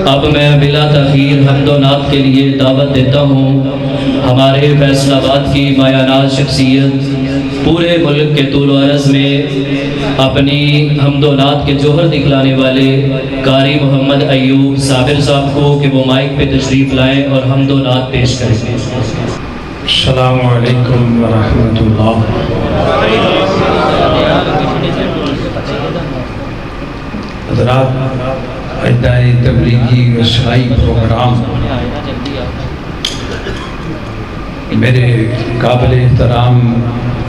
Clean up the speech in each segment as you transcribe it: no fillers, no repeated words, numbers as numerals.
اب میں بلا تاخیر حمد و نعت کے لیے دعوت دیتا ہوں ہمارے فیصل آباد کی مایہ ناز شخصیت، پورے ملک کے طول و عرض میں اپنی حمد و نعت کے جوہر دکھلانے والے قاری محمد ایوب صابر صاحب کو کہ وہ مائک پہ تشریف لائیں اور حمد و نعت پیش کریں۔ السلام علیکم ورحمۃ اللہ۔ حضرات، اجدائے تبلیغی اسلائی پروگرام میرے قابل احترام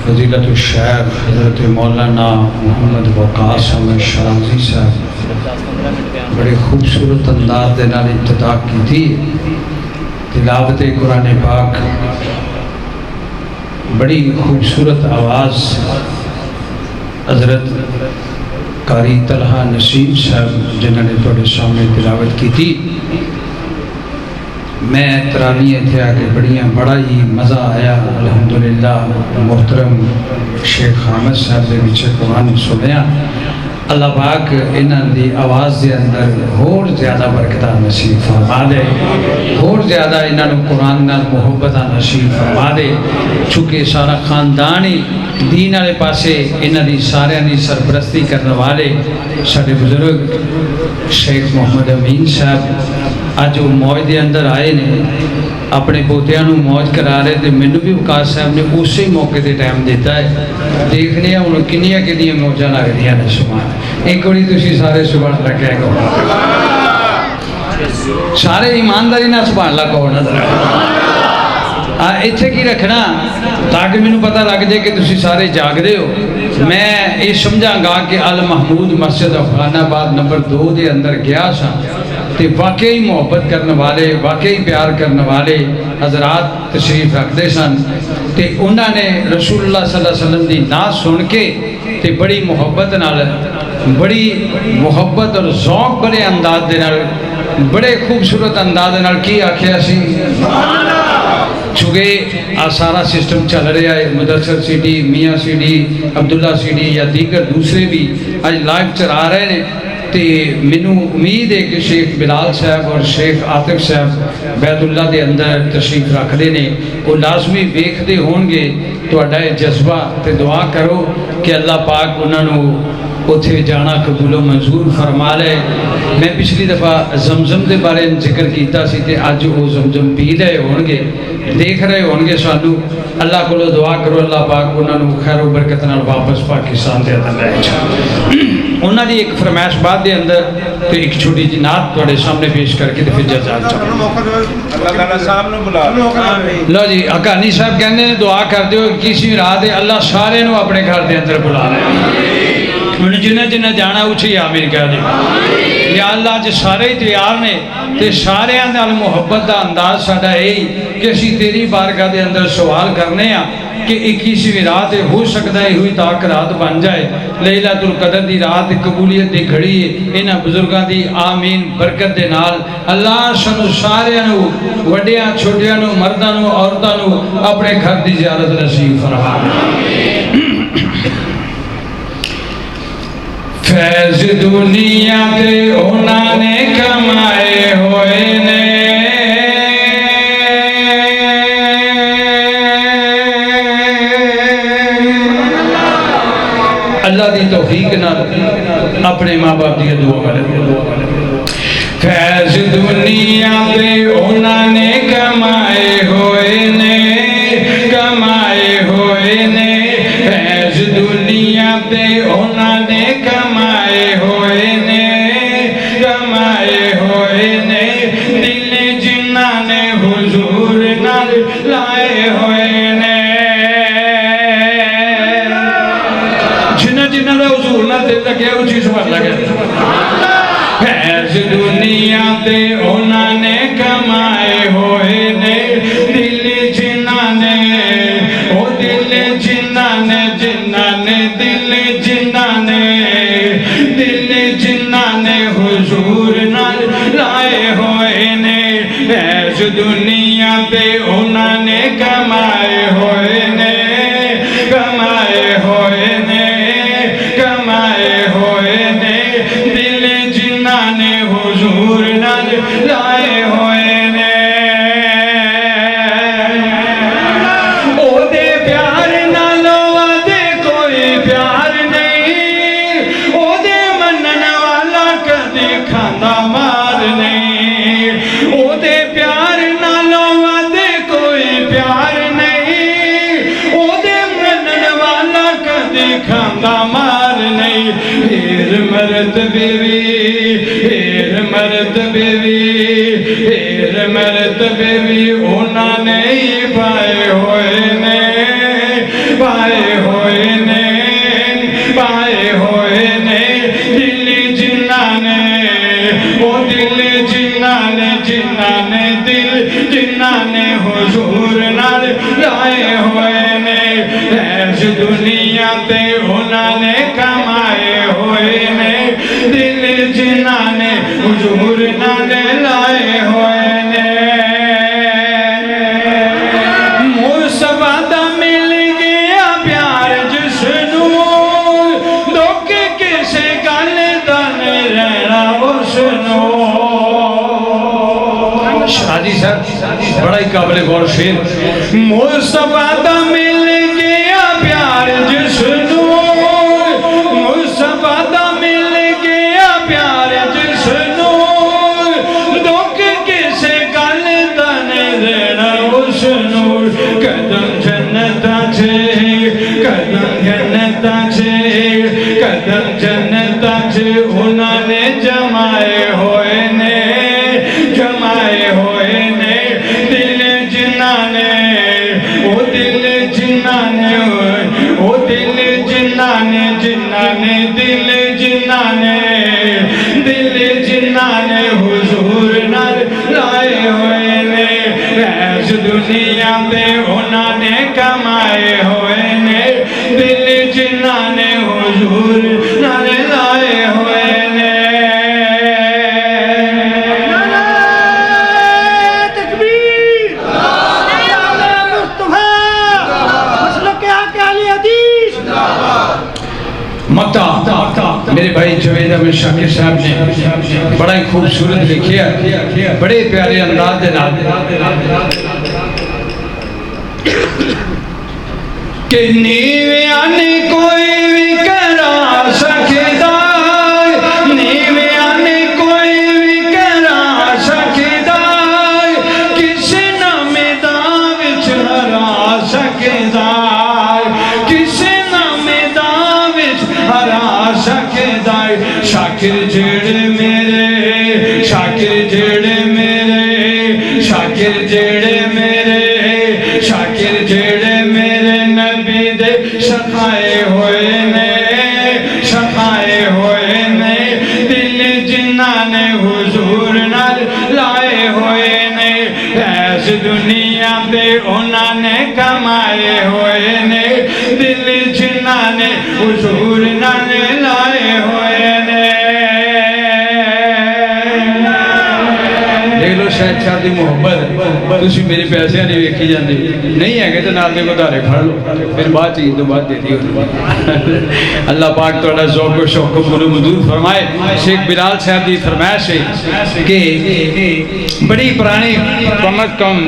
فضیلت الشیخ حضرت مولانا محمد وقاص احمد شرازی صاحب بڑے خوبصورت انداز دے نال ابتدا کی تھی۔ تلاوت قرآن پاک بڑی خوبصورت آواز حضرت قاری طلحہ نسیم صاحب جنہوں نے تھوڑے سامنے تلاوت کی تھی۔ میں تراویح تھے آگے بڑا ہی مزہ آیا۔ الحمدللہ محترم شیخ حامد صاحب دے پیچھے قرآن سنیا۔ اللہ پاک انہاں دی آواز دے اندر اور زیادہ برکتاں نصیب فرما دے، اور زیادہ انہاں نوں قرآن نال محبتاں نصیب فرما دے، چونکہ سارا خاندان ہی دین والے پاسے انہاں دی سارے دی سرپرستی کرنے والے سارے بزرگ شیخ محمد امین صاحب اج وہ موج دے اندر آئے نے، اپنے پوتیاں نوں موج کرا رہے تھے۔ مینوں بھی وقاص صاحب نے اسی موقع تے ٹائم دیتا ہے۔ دیکھنے ہوں کنیاں موجاں لگ رہی نے۔ سبحان ایک بڑی تسی سارے سبحان اللہ کہہ گو، سارے ایمانداری نہ سبحان اللہ کہو نظر اتنے کی رکھنا تاکہ مینوں پتہ لگ جائے کہ تسی سارے جاگدے ہو۔ میں یہ سمجھاں گا کہ المحمود مسجد افغان آباد نمبر 2 دے اندر گیا سا تے واقعی محبت کرنے والے، واقعی پیار کرنے والے حضرات تشریف رکھتے سن تے انہوں نے رسول اللہ صلی اللہ علیہ وسلم دی نعت سن کے تے بڑی محبت اور ذوق بڑے انداز دے نال، بڑے خوبصورت انداز دے نال کی آکھیا سی۔ چونکہ سارا سسٹم چل رہا ہے، مدثر سی ڈی، میاں سی ڈی، عبداللہ سی ڈی یا دیگر دوسرے بھی آج لائیو چلا رہے ہیں، تے مینوں امید ہے کہ شیخ بلال صاحب اور شیخ عاطف صاحب بیت اللہ دے اندر تشریف رکھتے ہیں، وہ لازمی ویکھتے ہون گے تہاڈا یہ جذبہ، تے دعا کرو کہ اللہ پاک انہاں نوں اتھے جانا قبول و منظور فرما لے۔ میں پچھلی دفعہ زمزم دے بارے ذکر کیتا سی تے اج وہ زمزم پی رہے ہون گے، دیکھ رہے ہون گے سانو۔ اللہ کو دعا کرو اللہ پاک انہاں نوں خیر و برکت نال واپس پاکستان دے اندر لے جائے۔ انہاں دی ایک فرمائش بعد دے اندر تے ایک چھوٹی جی نعت تواڈے سامنے پیش کر کے تے پھر جزا اللہ تعالی صاحب نوں بلا لو جی۔ حقانی صاحب کہندے نے دعا کر دیو کسی رات اللہ سارے نوں اپنے گھر دے اندر بلا لے۔ انہیں جنہیں جانا اچھی آمین کہہ دے۔ یا اللہ جی سارے ہی تیار نے تے سارے نال محبت دا انداز ساڈا ہے کہ اسی تیری بارگاہ دے اندر سوال کرنے ہاں کہ 21ویں رات ہو سکتا ہے ہوئی تاک رات بن جائے، لیلۃ القدر دی رات قبولیت دی گھڑی ہے۔ انہاں بزرگاں دی آمین برکت دے نال اللہ سانو سارے نوں وڈیاں چھوٹیاں نوں مرداں نوں عورتاں نوں اپنے گھر دی زیارت نصیب فرمائے۔ فیض دنیا تے انہاں نے کمائے ہوئے نے، اللہ دی توفیق نال اپنے ماں باپ دی دعا کرے۔ فیض دنیا تے انہاں نے کمائے ہوئے نے، کمائے ہوئے نے، فیض دنیا تے انہاں نے کمائے ہوئے نے، کمائے ہوئے نے، دل جنہاں نے حضور نال لائے ہوئے نے، جنہاں نے حضور نال دل لگے وہ چیز بن لگے۔ فیض دنیا تے انہاں نے کمائے ہوئے نے، دل جنہاں نے، او دل جنہاں نے، جنہاں نے دل جنہاں نے، دل جنہاں نے حضور نال لائے ہوئے نے، فیض دنیا تے انہاں نے کمائے ہوئے نے، کمائے ہوئے نے، کمائے ہوئے نے، دل جنہاں لائے ہوئے نے او دے پیار نالوں ودے کوئی پیار نہیں او دے منن والا کدی کھانا مار نہیں او دے پیار نالوں ودے کوئی پیار نہیں او دے منن والا کدی کھانا مار نہیں ہیر مرد بیوی ہیر مرد بیوی ہیر مرد بیوی انہاں نے ہی پائے ہوئے نے پائے ہوئے نے پائے ہوئے نے دل جنہاں نے وہ دل جنہاں نے دل جنہاں نے حضور نال لائے ہوئے نے ایس دنیا تے انہاں نے کمائے ہوئے نے دل جنہاں نے حضور نال لائے ہوئے نے مصطفیٰ دا مل گیا پیار جس نوں دکھ کسے گل دا نہیں رہنا اس نوں شادی صاحب بڑا ہی قابل غور شعر مصطفیٰ دا مل گیا پیار جس نوں مصطفیٰ دا مل گیا پیار جس نوں دکھ کسے گل دا نہیں رہنا اس نوں قدم جنتاں چھے قدم جنتاں چھے قدم جنتاں چھے انہاں نے جمائے ہوئے نے جمائے ہوئے نے دل جنہاں نے او دل جنہاں نے او دل جنہاں نے دل جنہاں نے دل جنہاں نے حضور نال لائے ہوئے نے ایس دنیا تے انہاں نے کمائے ہوئے نے دل جنہاں نے حضور نال لائے ہوئے نے مکہ میرے بھائی جوید احمد شاکر صاحب نے بڑا ہی خوبصورت لکھیا بڑے پیارے انداز دے نال کہ نیویاں نے کوئی بھی کرا سکدا نیویاں نے کوئی بھی کرا سکدا کسے نہ میدان وچ ہرا سکدا کسے شاکر جڑے میرے شاکر جڑے میرے شاکر جڑے میرے شاکر جڑے میرے نبی دے شفائے ہوئے نے شفائے ہوئے نے دل جنہاں نے حضور نال لائے ہوئے نے ایس دنیا تے انہاں نے کمائے ہوئے نے دل جنہاں نے حضور نال لائے ہوئے نے دیکھ لو شاید شادی محبت تسی میرے پیسے نہیں ویکھی جاندے نہیں ہے کہ تو نال دے کو دھارے پھڑ لو پھر بات چیز تو بات دے دی اللہ پاک توڑا ذوق و شوق کو پورے مدور فرمائے شیخ بلال صاحب دی فرمائش ہے کہ بڑی پرانی کم از کم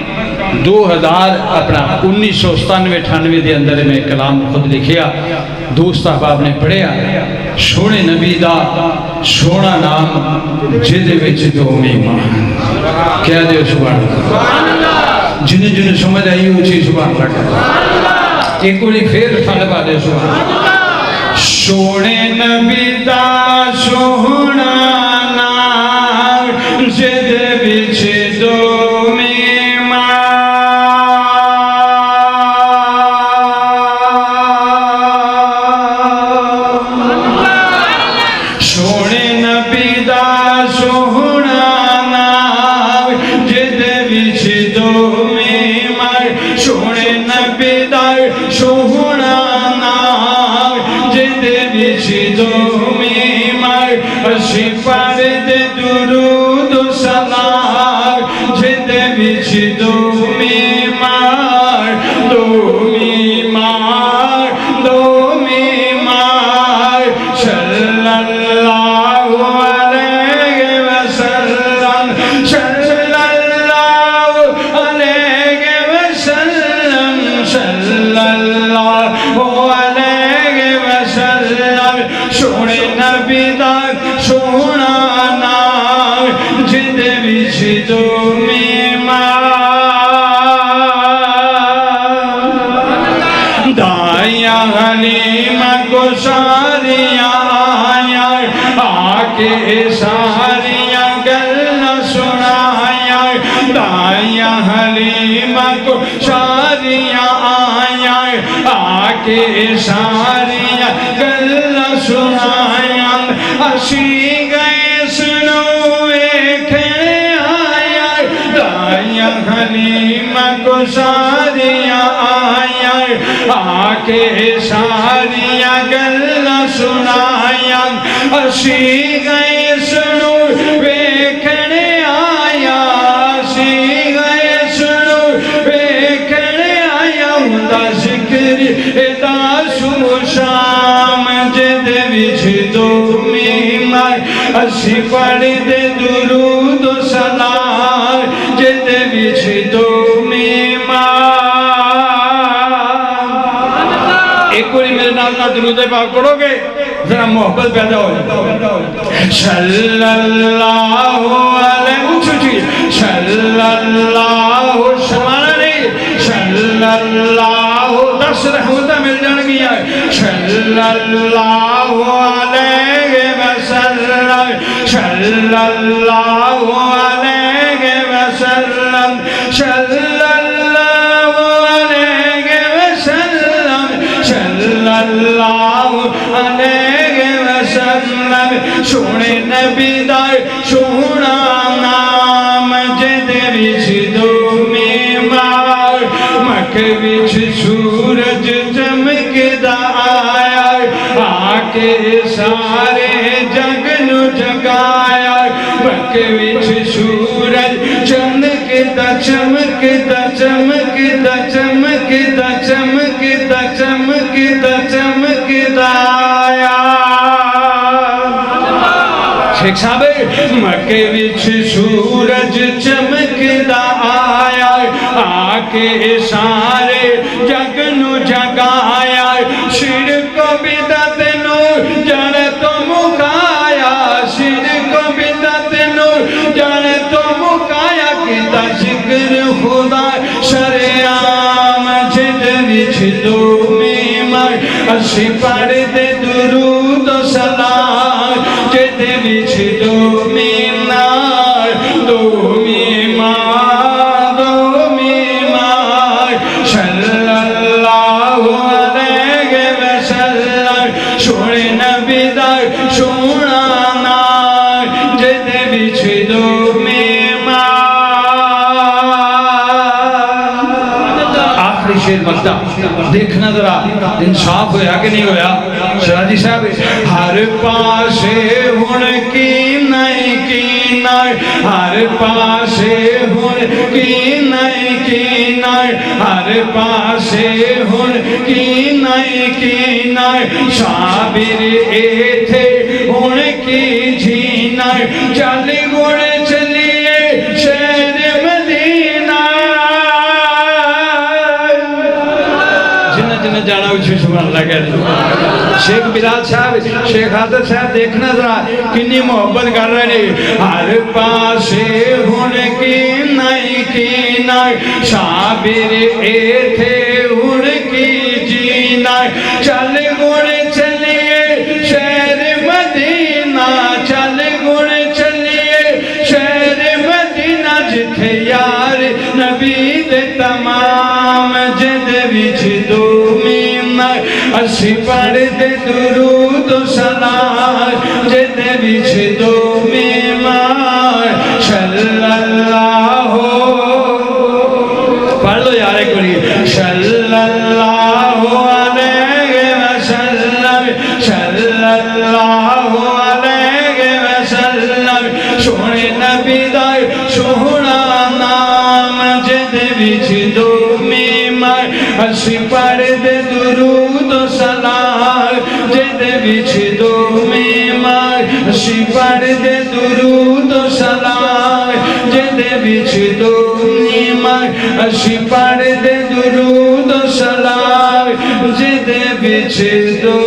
2000 اپنا 1997-98 دے اندر میں کلام خود لکھیا دوست احباب نے پڑھیا سونے نبی دا سونا نام جد وچ دو میمان کیا دے سبحان اللہ جنہیں جنہیں سمجھ آئی اچھی سبحان اللہ ایک کوئی پھر فلب آدھے سبحان اللہ سونے نبی دا سونا نام جد وچ دو صلی سونا نام جد وچ دو دائیاں حلیمہ کو ساریاں آیا آکے ساریاں گلہ سنایا دائیاں حلیمہ کو ساریاں آیا آکے ساریاں گلہ سنایا اسی گئے سنوے کھڑے آیا دائیاں حلیمہ کو ساریاں آیا آکے ساریاں گلہ سنایا اسی گئے سنو ویکھنے آیا اسی گئے سنو ویکھنے آیا ہوندا ذکر ادا صبح شام جد وچ دو میمار اسی پڑھ دے درود و سلام جد وچ دو ایک باری میرے نام درود پاک پڑھو گے ذرا محبت پیدا ہو جائے صلی اللہ علیہ صلی اللہ شمانا نہیں صلی اللہ دس رحمتہ مل جان گیا صلی اللہ علیہ وسلم صلی اللہ علیہ وسلم صلی اللہ علیہ وسلم سونے نبی دار سونا نام جد وچ دو میمار مکہ وچ سورج چمکدا آیا آکے سارے جگ نو جگایا مکہ وچ سورج چمکدا چمکدا چمکدا چمکدا چمکدا چمکدا چمکدا آیا شیخ صاحب مکے وچ سورج چمکدا آیا آکے سارے جگ نو جگایا شرک و بدعت نو جڑ تو مکایا شرک و بدعت نو جڑ تو مکایا کیتا ذکر خدا شریعام جد وچ دو میمار اسی پڑھ دے درود و سلام جد وچ دو میمار دو میمار دو میمار صلی اللہ علیہ وسلم سونے نبی دار سونا نام جد وچ دو شیر بکتا دیکھنا ذرا انصاف ہویا کہ نہیں ہویا شراجی صاحب ہر پاسے ہن کی نائے ہر پاسے ہن کی نائے ہر پاسے ہن کی نائے صابر ایتھے ہن کی جینا چل گڑ چلیے شہر مدینہ جنہ جانا اچھی سبحان اللہ کہہ رہے شیخ بلال صاحب شیخ حاضر صاحب دیکھنا ذرا کنی محبت کر رہے ہیں ہر پاسے ہن کی نائے صابر ایتھے ہن کی جینا چل گڑ چلیے شہر مدینہ چل گڑ چلیے شہر مدینہ جتھے یار نبی دے تمام جد وچ دو میمار اسی پڑھ دے درود و سلام جد وچ دو میمار صلی اللہ پڑھ لو یار ایک باری صلی اللہ علیہ وسلم صلی اللہ علیہ وسلم سونے نبی دار سونا نام جد وچ دو میمار اسی پڑھ دے درود و سلام جد وچ دو میمار اسی پڑھ دے درود و سلام جد وچ دو میمار اسی پڑھ دے درود و سلام جد وچ دو